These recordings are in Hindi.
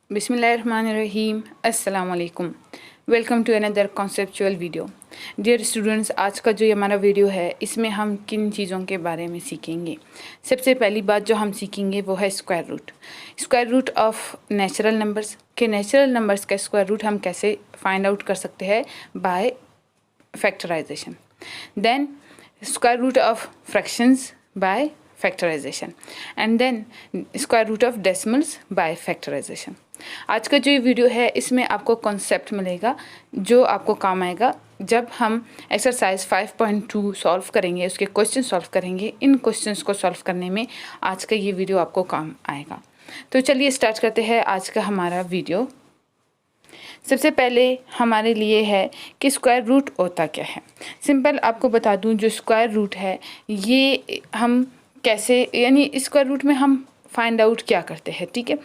बिस्मिल्लाहिर्रहमानिर्रहीम अस्सलाम वालेकुम। Welcome to another conceptual video. Dear students, आज का जो ये हमारा वीडियो है इसमें हम किन चीज़ों के बारे में सीखेंगे। सबसे पहली बात जो हम सीखेंगे वो है square root of natural numbers के नेचुरल नंबर्स का स्क्वायर रूट हम कैसे फाइंड आउट कर सकते हैं by factorisation. Then square root of fractions by factorisation and then square root of decimals by factorisation. आज का जो ये वीडियो है इसमें आपको कॉन्सेप्ट मिलेगा जो आपको काम आएगा जब हम एक्सरसाइज 5.2 सॉल्व करेंगे, उसके क्वेश्चन सॉल्व करेंगे। इन क्वेश्चंस को सॉल्व करने में आज का ये वीडियो आपको काम आएगा। तो चलिए स्टार्ट करते हैं आज का हमारा वीडियो। सबसे पहले हमारे लिए है कि स्क्वायर रूट होता क्या है। सिंपल आपको बता दूं, जो स्क्वायर रूट है ये हम कैसे, यानी स्क्वायर रूट में हम फाइंड आउट क्या करते हैं। ठीक है,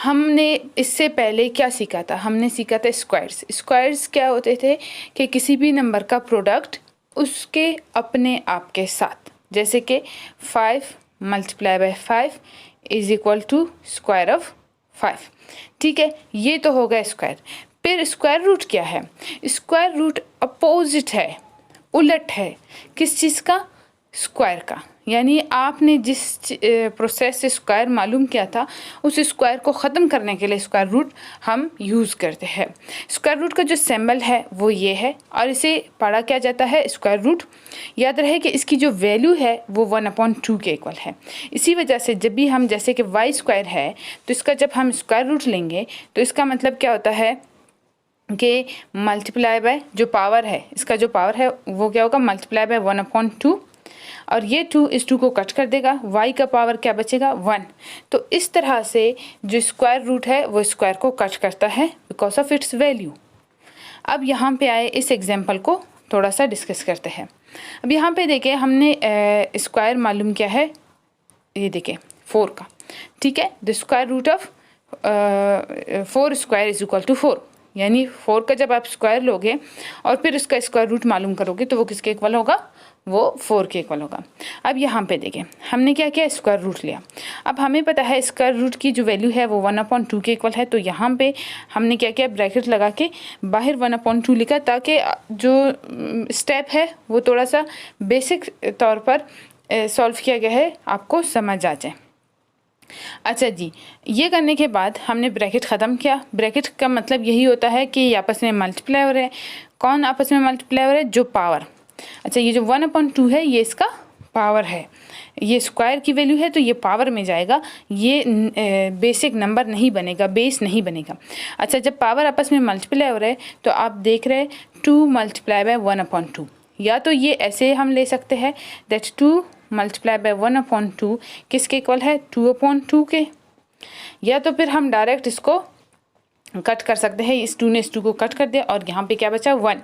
हमने इससे पहले क्या सीखा था? हमने सीखा था स्क्वायर्स क्या होते थे कि किसी भी नंबर का प्रोडक्ट उसके अपने आप के साथ, जैसे कि 5 multiply by 5 is equal to square of 5। ठीक है, ये तो हो गया स्क्वायर। फिर स्क्वायर रूट क्या है? स्क्वायर रूट अपोजिट है, उलट है। किस चीज़ का? स्क्वायर का। यानी आपने जिस प्रोसेस से स्क्वायर मालूम किया था उस स्क्वायर को ख़त्म करने के लिए स्क्वायर रूट हम यूज़ करते हैं। स्क्वायर रूट का जो सिंबल है वो ये है और इसे पढ़ा क्या जाता है? Square root. याद रहे कि इसकी जो वैल्यू है वो 1/2 के इक्वल है। इसी वजह से जब भी हम, जैसे कि वाई स्क्वायर है, तो इसका जब हम स्क्वायर रूट लेंगे तो इसका मतलब क्या होता है कि मल्टीप्लाई बाय जो पावर है, इसका जो पावर है वो क्या होगा? मल्टीप्लाई बाय 1/2, और ये 2 इस 2 को कट कर देगा। y का पावर क्या बचेगा? 1। तो इस तरह से जो स्क्वायर रूट है वो स्क्वायर को कट करता है बिकॉज ऑफ इट्स वैल्यू। अब यहाँ पे आए, इस एग्जांपल को थोड़ा सा डिस्कस करते हैं। अब यहाँ पे देखिए हमने स्क्वायर मालूम किया है, ये देखिए 4 का। ठीक है, the square root of 4 square is equal to 4। यानी 4 का जब आप स्क्वायर लोगे और फिर उसका स्क्वायर रूट मालूम करोगे तो वो किसके इक्वल होगा? वो 4 के इक्वल होगा। अब यहाँ पे देखें हमने क्या किया? स्क्वायर रूट लिया। अब हमें पता है स्क्वायर रूट की जो वैल्यू है वो 1/2 के इक्वल है। तो यहाँ पे हमने क्या किया? ब्रैकेट लगा के बाहर 1/2 लिखा ताकि जो स्टेप है वो थोड़ा सा बेसिक तौर पर सॉल्व किया गया है, आपको समझ आ जाए। अच्छा जी, ये करने के बाद हमने ब्रैकेट ख़त्म किया। ब्रैकेट का मतलब यही होता है कि आपस में मल्टीप्लाई हो रहे हैं। कौन आपस में मल्टीप्लाई हो रहे हैं? जो पावर। अच्छा, ये जो 1/2 है ये इसका पावर है, ये स्क्वायर की वैल्यू है तो ये पावर में जाएगा, ये बेसिक नंबर नहीं बनेगा, बेस नहीं बनेगा। अच्छा, जब पावर आपस में मल्टीप्लाई हो रहा है तो आप देख रहे हैं 2 मल्टीप्लाई बाय 1/2। या तो ये ऐसे हम ले सकते हैं दैट 2 मल्टीप्लाई बाय 1/2 किसके इक्वल है? 2/2 के। या तो फिर हम डायरेक्ट इसको कट कर सकते हैं। इस 2 ने इस 2 को कट कर दिया और यहाँ पे क्या बचा? 1।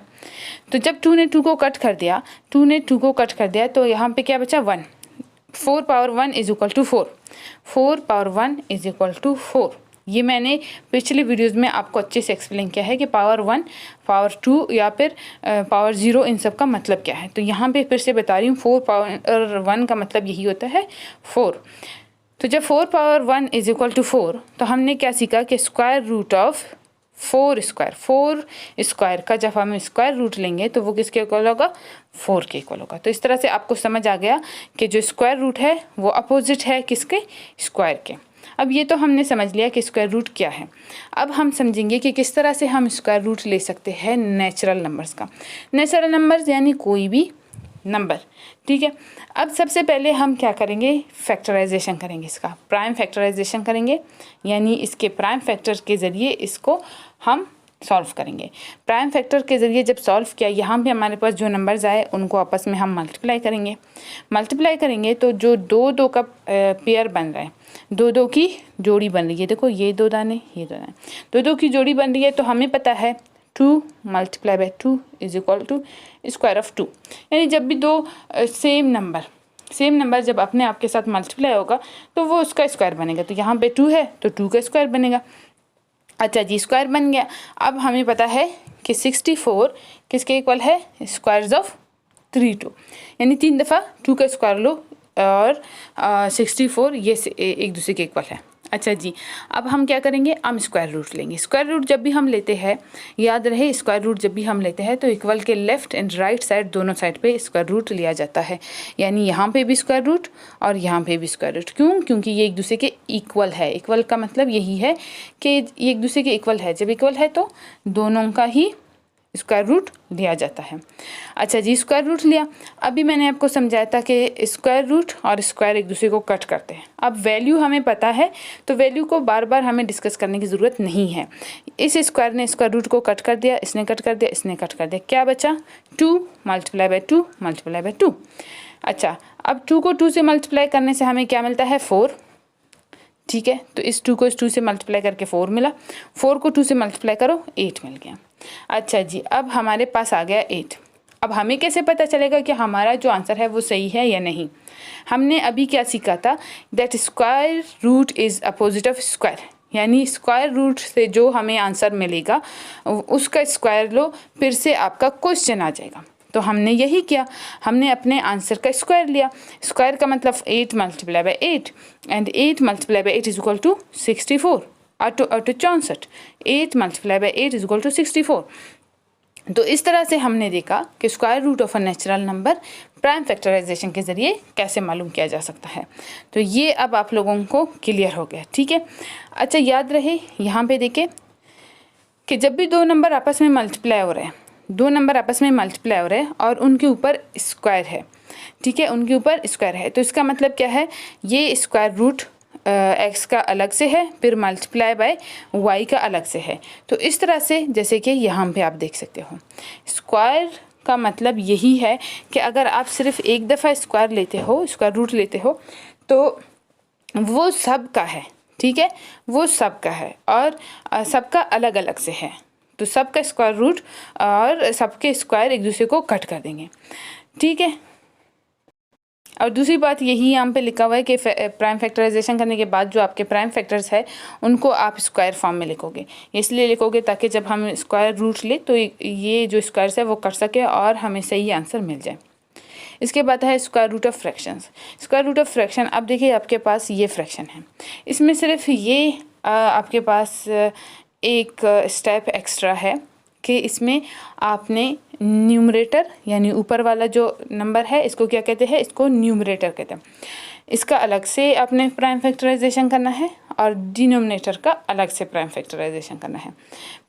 तो जब 2 ने 2 को कट कर दिया, 2 ने 2 को कट कर दिया तो यहाँ पे क्या बचा? 1। 4 power 1 is equal to 4। 4 power 1 is equal to 4। ये मैंने पिछले वीडियोज़ में आपको अच्छे से एक्सप्लेन किया है कि पावर 1, पावर 2 या फिर पावर 0 इन सब का मतलब क्या है। तो यहाँ पे फिर से बता रही हूँ, 4 पावर 1 का मतलब यही होता है 4। तो जब 4 पावर 1 इज इक्वल टू 4 तो हमने क्या सीखा कि स्क्वायर रूट ऑफ 4 स्क्वायर का जब हम स्क्वायर रूट लेंगे तो वो किसके इक्वल होगा? 4 के इक्वल होगा। तो इस तरह से आपको समझ आ गया कि जो स्क्वायर रूट है वो अपोजिट है किसके? स्क्वायर के। अब ये तो हमने समझ लिया कि स्क्वायर रूट क्या है। अब हम समझेंगे कि किस तरह से हम स्क्वायर रूट ले सकते हैं नेचुरल नंबर्स का। नेचुरल नंबर्स यानी कोई भी नंबर। ठीक है, अब सबसे पहले हम क्या करेंगे? फैक्टराइजेशन करेंगे, इसका प्राइम फैक्टराइजेशन करेंगे, यानी इसके प्राइम फैक्टर के ज़रिए इसको हम सॉल्व करेंगे। प्राइम फैक्टर के ज़रिए जब सॉल्व किया, यहाँ पे हमारे पास जो नंबर्स आए उनको आपस में हम मल्टीप्लाई करेंगे तो जो 2-2 का पेयर बन रहा है, 2-2 की जोड़ी बन रही है। देखो ये 2 दाने, ये 2 दाने, 2-2 की जोड़ी बन रही है। तो हमें पता है 2 multiply by 2 is equal to square of 2। यानी जब भी 2 सेम नंबर जब अपने आप के साथ मल्टीप्लाई होगा तो वो उसका स्क्वायर बनेगा। तो यहाँ पे 2 है तो 2 का स्क्वायर बनेगा। अच्छा जी, स्क्वायर बन गया। अब हमें पता है कि 64 किसके इक्वल है? Squares of 3 2। यानी 3 दफ़ा 2 का स्क्वायर लो और 64 ये एक दूसरे के इक्वल है। अच्छा जी, अब हम क्या करेंगे, हम स्क्वायर रूट लेंगे। स्क्वायर रूट जब भी हम लेते हैं, याद रहे स्क्वायर रूट जब भी हम लेते हैं तो इक्वल के लेफ़्ट एंड राइट साइड दोनों साइड पे स्क्वायर रूट लिया जाता है। यानी यहाँ पे भी स्क्वायर रूट और यहाँ पे भी स्क्वायर रूट। क्यों? क्योंकि ये एक दूसरे के इक्वल है। इक्वल का मतलब यही है कि ये एक दूसरे के इक्वल है। जब इक्वल है तो दोनों का ही स्क्वायर रूट लिया जाता है। अच्छा जी, स्क्वायर रूट लिया। अभी मैंने आपको समझाया था कि स्क्वायर रूट और स्क्वायर एक दूसरे को कट करते हैं। अब वैल्यू हमें पता है तो वैल्यू को बार बार हमें डिस्कस करने की ज़रूरत नहीं है। इस स्क्वायर ने स्क्वायर रूट को कट कर दिया, इसने कट कर दिया, इसने कट कर दिया। क्या बचा? 2 मल्टीप्लाई बाय 2 मल्टीप्लाई बाय 2। अच्छा, अब 2 को 2 से मल्टीप्लाई करने से हमें क्या मिलता है? 4। ठीक है, तो इस 2 को इस 2 से मल्टीप्लाई करके 4 मिला। 4 को 2 से मल्टीप्लाई करो, 8 मिल गया। अच्छा जी, अब हमारे पास आ गया 8। अब हमें कैसे पता चलेगा कि हमारा जो आंसर है वो सही है या नहीं? हमने अभी क्या सीखा था? That square root is opposite of square. यानी स्क्वायर रूट से जो हमें आंसर मिलेगा उसका स्क्वायर लो, फिर से आपका क्वेश्चन आ जाएगा। तो हमने यही किया, हमने अपने आंसर का स्क्वायर लिया। स्क्वायर का मतलब 8 multiply by 8 and 8 multiply by 8 is equal to 64 और 64। 8 multiply by 8 is equal to 64। तो इस तरह से हमने देखा कि square root of a natural number prime factorisation के ज़रिए कैसे मालूम किया जा सकता है। तो ये अब आप लोगों को क्लियर हो गया। ठीक है, अच्छा याद रहे यहाँ पे देखें कि जब भी दो नंबर आपस में मल्टीप्लाई हो रहे हैं, दो नंबर आपस में मल्टीप्लाई हो रहे हैं और उनके ऊपर स्क्वायर है, ठीक है, उनके ऊपर स्क्वायर है, तो इसका मतलब क्या है? ये स्क्वायर रूट एक्स का अलग से है, फिर मल्टीप्लाई बाय वाई का अलग से है। तो इस तरह से जैसे कि यहाँ पे आप देख सकते हो, स्क्वायर का मतलब यही है कि अगर आप सिर्फ एक दफ़ा स्क्वायर लेते हो, स्क्वायर रूट लेते हो, तो वो सब का है। ठीक है, वो सब का है और सबका अलग अलग से है। तो सबका स्क्वायर रूट और सबके स्क्वायर एक दूसरे को कट कर देंगे। ठीक है, और दूसरी बात यही यहाँ पे लिखा हुआ है कि प्राइम फैक्टराइजेशन करने के बाद जो आपके प्राइम फैक्टर्स है उनको आप स्क्वायर फॉर्म में लिखोगे। इसलिए लिखोगे ताकि जब हम स्क्वायर रूट ले तो ये जो स्क्वायर्स है वो कट सके और हमें सही आंसर मिल जाए। इसके बाद है square root of fractions. Square root of fraction, अब देखिए आपके पास ये फ्रैक्शन है, इसमें सिर्फ ये आपके पास एक स्टेप एक्स्ट्रा है कि इसमें आपने न्यूमरेटर यानी ऊपर वाला जो नंबर है इसको क्या कहते हैं? इसको न्यूमरेटर कहते हैं। इसका अलग से आपने प्राइम फैक्टराइजेशन करना है और डिनोमिनेटर का अलग से प्राइम फैक्टराइजेशन करना है।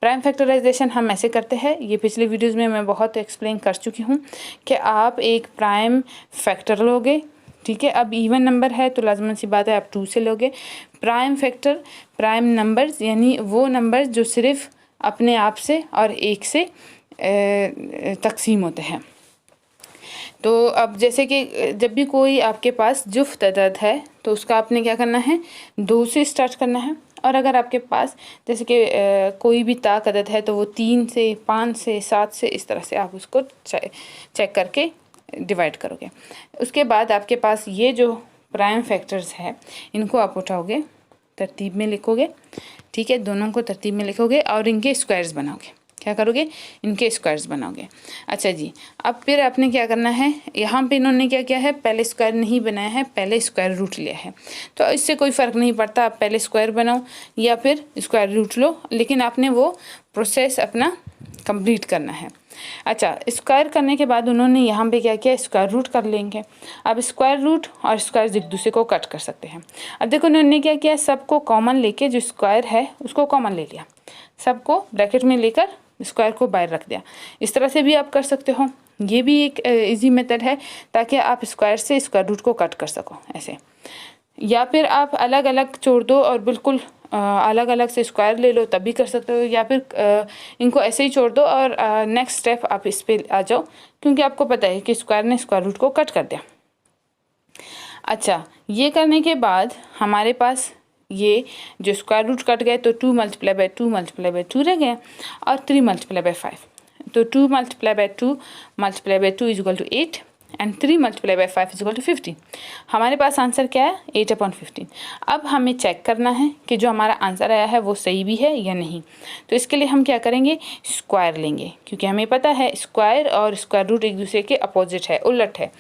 प्राइम फैक्टराइजेशन हम ऐसे करते हैं, ये पिछले वीडियोस में मैं बहुत एक्सप्लेन कर चुकी हूँ कि आप एक प्राइम फैक्टर लोगे, ठीक है, अब इवन नंबर है तो लाजमन सी बात है आप 2 से लोगे। प्राइम फैक्टर, प्राइम नंबर्स यानी वो नंबर्स जो सिर्फ अपने आप से और 1 से तकसीम होते हैं। तो अब जैसे कि जब भी कोई आपके पास जुफ्त अदद है तो उसका आपने क्या करना है? 2 से स्टार्ट करना है। और अगर आपके पास जैसे कि कोई भी ताक अदद है तो वो 3 से, 5 से, 7 से, इस तरह से आप उसको चेक करके डिवाइड करोगे। उसके बाद आपके पास ये जो प्राइम फैक्टर्स है इनको आप उठाओगे, तरतीब में लिखोगे, ठीक है, दोनों को तरतीब में लिखोगे और इनके स्क्वायर्स बनाओगे। क्या करोगे? इनके स्क्वायर्स बनाओगे। अच्छा जी, अब फिर आपने क्या करना है? यहाँ पे इन्होंने क्या किया है? पहले स्क्वायर नहीं बनाया है, पहले स्क्वायर रूट लिया है। तो इससे कोई फ़र्क नहीं पड़ता आप पहले स्क्वायर बनाओ या फिर स्क्वायर रूट लो, लेकिन आपने वो प्रोसेस अपना कंप्लीट करना है। अच्छा, स्क्वायर करने के बाद उन्होंने यहाँ पे क्या किया? स्क्वायर रूट कर लेंगे। अब स्क्वायर रूट और स्क्वायर एक दूसरे को कट कर सकते हैं। अब देखो उन्होंने क्या किया? सबको कॉमन लेके जो स्क्वायर है उसको कॉमन ले लिया, सबको ब्रैकेट में लेकर स्क्वायर को बाहर रख दिया। इस तरह से भी आप कर सकते हो, ये भी एक इजी मेथड है ताकि आप स्क्वायर से स्क्वायर रूट को कट कर सको ऐसे। या फिर आप अलग अलग छोड़ दो और बिल्कुल अलग अलग से स्क्वायर ले लो तब भी कर सकते हो, या फिर इनको ऐसे ही छोड़ दो और नेक्स्ट स्टेप आप इस पर आ जाओ, क्योंकि आपको पता है कि स्क्वायर ने स्क्वायर रूट को कट कर दिया। अच्छा, ये करने के बाद हमारे पास ये जो स्क्वायर रूट कट गए तो 2 मल्टीप्लाई बाय 2 मल्टीप्लाई बाय 2 रह गया और 3 मल्टीप्लाई बाय 5। तो 2 multiply by 2 multiply by 2 is equal to 8 and 3 multiply by 5 is equal to 15। हमारे पास आंसर क्या है? 8/15। अब हमें चेक करना है कि जो हमारा आंसर आया है वो सही भी है या नहीं। तो इसके लिए हम क्या करेंगे? स्क्वायर लेंगे, क्योंकि हमें पता है स्क्वायर और स्क्वायर रूट एक दूसरे के अपोजिट है, उलट है।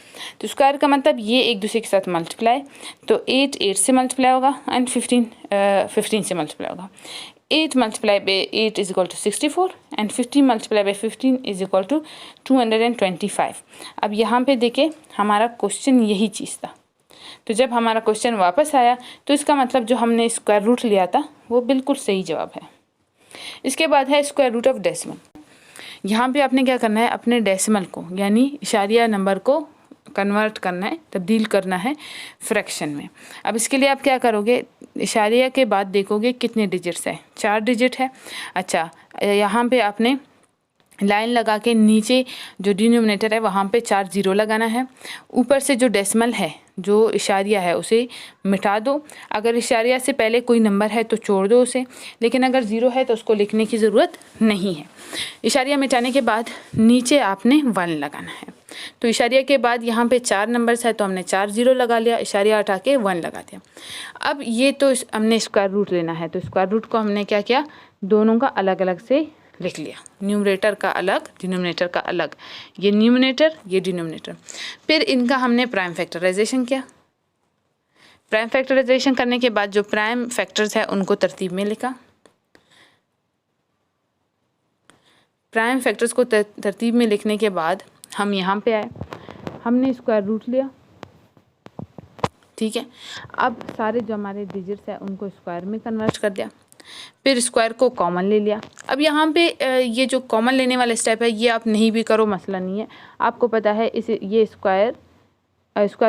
तो स्क्वायर का मतलब ये एक दूसरे के साथ मल्टीप्लाई, तो 8 8 से मल्टीप्लाई होगा एंड 15 15 से मल्टीप्लाई होगा। 8 multiply by 8 is equal to 64 and 15 multiply by 15 is equal to 225। अब यहाँ पे देखें हमारा क्वेश्चन यही चीज़ था, तो जब हमारा क्वेश्चन वापस आया तो इसका मतलब जो हमने स्क्वायर रूट लिया था वो बिल्कुल सही जवाब है। इसके बाद है स्क्वायर रूट ऑफ डेसिमल। यहाँ पे आपने क्या करना है, अपने डेसिमल को यानी इशारिया नंबर को कन्वर्ट करना है, तब्दील करना है फ्रैक्शन में। अब इसके लिए आप क्या करोगे, इशारिया के बाद देखोगे कितने डिजिट्स है, 4 डिजिट है। अच्छा, यहाँ पे आपने लाइन लगा के नीचे जो डिनोमिनेटर है वहाँ पे 4 ज़ीरो लगाना है। ऊपर से जो डेसिमल है, जो इशारिया है, उसे मिटा दो। अगर इशारिया से पहले कोई नंबर है तो छोड़ दो उसे, लेकिन अगर ज़ीरो है तो उसको लिखने की ज़रूरत नहीं है। इशारिया मिटाने के बाद नीचे आपने 1 लगाना है। तो इशारिया के बाद यहाँ पे 4 नंबर्स है तो हमने 4 ज़ीरो लगा लिया, इशारिया हटा के 1 लगा दिया। अब ये तो हमने स्क्वायर रूट लेना है, तो स्क्वायर रूट को हमने क्या किया, दोनों का अलग अलग से लिख लिया। न्यूमरेटर का अलग, डिनोमिनेटर का अलग, ये न्यूमरेटर ये डिनोमिनेटर। फिर इनका हमने प्राइम फैक्टराइजेशन किया। प्राइम फैक्टराइजेशन करने के बाद जो प्राइम फैक्टर्स है उनको तरतीब में लिखा। प्राइम फैक्टर्स को तरतीब में लिखने के बाद हम यहाँ पे आए, हमने स्क्वायर रूट लिया, ठीक है। अब सारे जो हमारे डिजिट्स हैं उनको स्क्वायर में कन्वर्ट कर दिया, फिर स्क्वायर को कॉमन ले लिया। अब यहाँ पे ये जो कॉमन लेने वाला स्टेप है ये आप नहीं भी करो, मसला नहीं है। आपको पता है इसे, ये स्क्वायर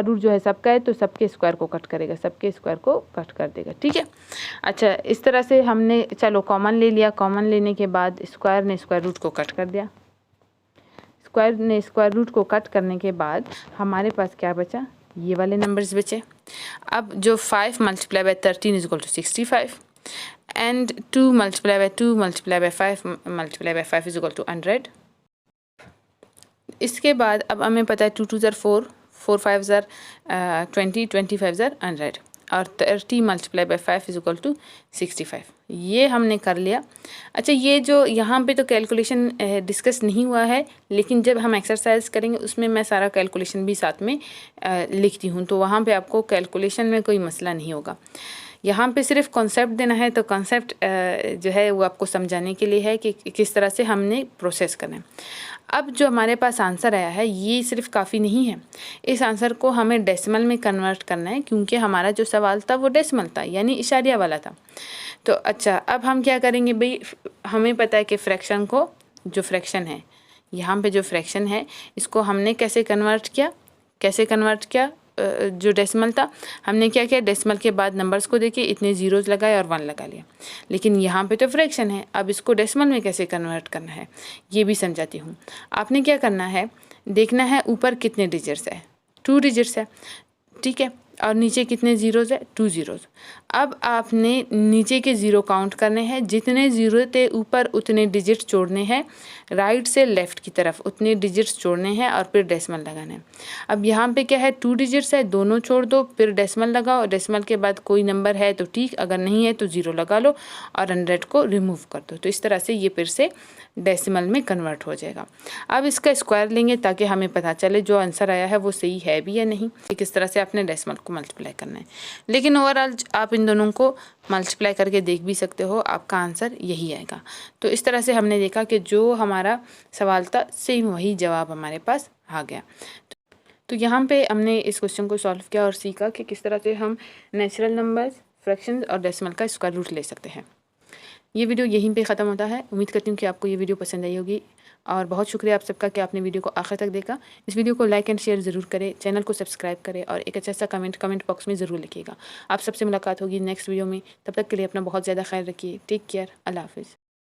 रूट जो है सबका है तो सबके स्क्वायर को कट करेगा, सबके स्क्वायर को कट कर देगा, ठीक है। अच्छा, इस तरह से हमने चलो कॉमन ले लिया। कॉमन लेने के बाद स्क्वायर ने स्क्वायर रूट को कट कर दिया। स्क्वायर ने स्क्वायर रूट को कट करने के बाद हमारे पास क्या बचा, ये वाले नंबर्स बचे। अब जो 5 multiply by 13 is equal to 65 and 2 multiplied by 2 multiplied by 5 multiplied by 5 is equal to 100। इसके बाद अब हमें पता है 2 2 ज़र 4, 4 5 ज़र 20, 25 ज़र 100 और 30 multiply by 5 is equal to 65। ये हमने कर लिया। अच्छा, ये जो यहाँ पे तो कैलकुलेशन डिस्कस नहीं हुआ है, लेकिन जब हम एक्सरसाइज करेंगे उसमें मैं सारा कैलकुलेशन भी साथ में लिखती हूँ, तो वहाँ पे आपको कैलकुलेशन में कोई मसला नहीं होगा। यहाँ पे सिर्फ कॉन्सेप्ट देना है, तो कॉन्सेप्ट जो है वो आपको समझाने के लिए है कि किस तरह से हमने प्रोसेस करना है। अब जो हमारे पास आंसर आया है ये सिर्फ काफ़ी नहीं है, इस आंसर को हमें डेसिमल में कन्वर्ट करना है, क्योंकि हमारा जो सवाल था वो डेसिमल था यानी इशारिया वाला था। तो अच्छा, अब हम क्या करेंगे भाई, हमें पता है कि फ्रैक्शन को, जो फ्रैक्शन है यहाँ पे जो फ्रैक्शन है इसको हमने कैसे कन्वर्ट किया, जो डेसिमल था हमने क्या किया, डेसिमल के बाद नंबर्स को देखे, इतने ज़ीरोज़ लगाए और 1 लगा लिया। लेकिन यहाँ पे तो फ्रैक्शन है, अब इसको डेसिमल में कैसे कन्वर्ट करना है ये भी समझाती हूँ। आपने क्या करना है, देखना है ऊपर कितने डिजिट्स है, 2 डिजिट्स है, ठीक है, और नीचे कितने ज़ीरोज़ है, 2 ज़ीरोज़। अब आपने नीचे के ज़ीरो काउंट करने हैं, जितने ज़ीरो थे ऊपर उतने डिजिट्स जोड़ने हैं, राइट से लेफ़्ट की तरफ उतने डिजिट्स जोड़ने हैं और फिर डेसिमल लगाना है। अब यहाँ पे क्या है, 2 डिजिट्स है, दोनों छोड़ दो, फिर डेसिमल लगाओ। डेसिमल के बाद कोई नंबर है तो ठीक, अगर नहीं है तो 0 लगा लो और 100 को रिमूव कर दो। तो इस तरह से ये फिर से डेसिमल में कन्वर्ट हो जाएगा। अब इसका स्क्वायर लेंगे ताकि हमें पता चले जो आंसर आया है वो सही है भी या नहीं, किस तरह से आपने डेसिमल को मल्टीप्लाई करना है। लेकिन ओवरऑल आप इन दोनों को मल्टीप्लाई करके देख भी सकते हो, आपका आंसर यही आएगा। तो इस तरह से हमने देखा कि जो हमारा सवाल था सेम वही जवाब हमारे पास आ गया। तो यहाँ पे हमने इस क्वेश्चन को सॉल्व किया और सीखा कि किस तरह से हम नेचुरल नंबर्स, फ्रैक्शंस और डेसिमल का स्क्वायर रूट ले सकते हैं। ये वीडियो यहीं पे ख़त्म होता है। उम्मीद करती हूँ कि आपको ये वीडियो पसंद आई होगी और बहुत शुक्रिया आप सबका कि आपने वीडियो को आखिर तक देखा। इस वीडियो को लाइक एंड शेयर ज़रूर करें, चैनल को सब्सक्राइब करें और एक अच्छा सा कमेंट बॉक्स में ज़रूर लिखिएगा। आप सबसे मुलाकात होगी नेक्स्ट वीडियो में, तब तक के लिए अपना बहुत ज़्यादा ख्याल रखिए। टेक केयर, अल्लाह हाफिज़।